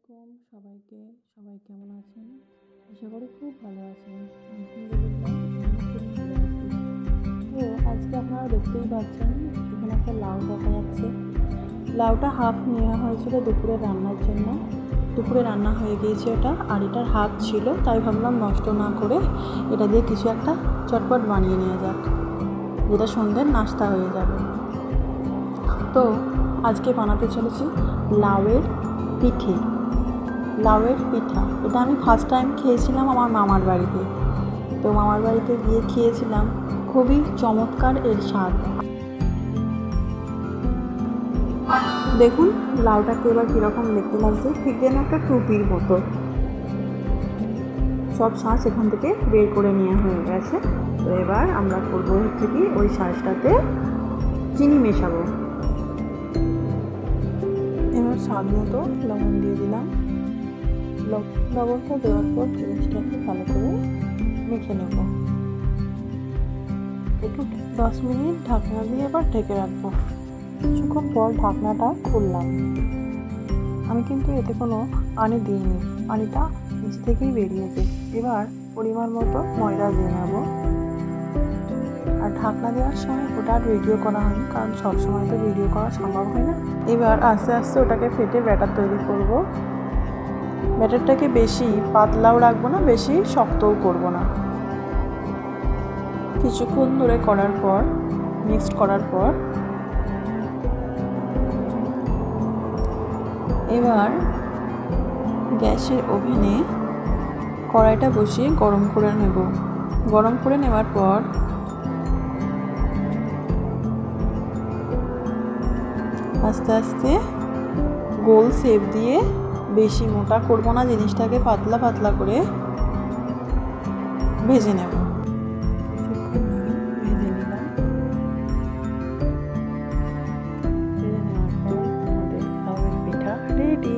আলাইকুম সবাইকে। সবাই কেমন আছেন? আশা করি খুব ভালো আছেন। আলহামদুলিল্লাহ আমি খুব ভালো আছি। তো আজকে আপনারা দেখতেই পাচ্ছেন এখানে একটা লাউ দেখা যাচ্ছে। লাউটা হাফ নেওয়া হয়েছিল দুপুরে রান্নার জন্য। দুপুরে রান্না হয়ে গিয়েছে ওটা, আর এটার হাফ ছিল, তাই ভাবলাম নষ্ট না করে এটা দিয়ে কিছু একটা চটপট বানিয়ে নেওয়া যাক, যেটা সন্ধ্যের নাস্তা হয়ে যাবে। তো আজকে বানাতে চলেছি লাউয়ের পিঠে, লাউয়ের পিঠা। এটা আমি ফার্স্ট টাইম খেয়েছিলাম আমার মামার বাড়িতে। তো মামার বাড়িতে গিয়ে খেয়েছিলাম, খুবই চমৎকার এর স্বাদ। দেখুন লাউটাকে এবার কীরকম দেখতে লাগছে, ঠিক যেন একটা টুপির মতো। সব শাঁস এখান থেকে বের করে নেওয়া হয়ে গেছে। তো এবার আমরা করবো হচ্ছে কি, ওই শাঁসটাতে চিনি মেশাবো। এবার স্বাদ মতো লবণ দিয়ে দিলাম। লবণটা দেওয়ার পর জিনিসটাকে ভালো করে মেখে নেব। একটু 10 মিনিট ঢাকনা দিয়ে এবার ঢেকে রাখবো। কিছুক্ষণ পর ঢাকনাটা খুললাম। আমি কিন্তু এতে কোনো পানি দিইনি, পানিটা নিচে থেকেই বেরিয়েছে। এবার পরিমাণ মতো ময়দা দিয়ে নেব। আর ঢাকনা দেওয়ার সময় ওটা আর ভিডিও করা হয়নি, কারণ সবসময় তো ভিডিও করা সম্ভব হয় না। এবার আস্তে আস্তে ওটাকে ফেটে ব্যাটার তৈরি করব। ব্যাটারটাকে বেশি পাতলাও রাখবো না, বেশি শক্তও করব না। কিছুক্ষণ ধরে করার পর, মিক্সড করার পর এবার গ্যাসের ওভেনে কড়াইটা বসিয়ে গরম করে নেব। গরম করে নেওয়ার পর আস্তে আস্তে গোল শেপ দিয়ে, বেশি মোটা করব না, জিনিসটাকে পাতলা পাতলা করে ভেজে নেব। ভেজে নিলাম। ভেজে নেওয়ার পর আমাদের লাউয়ের পিঠা রেডি।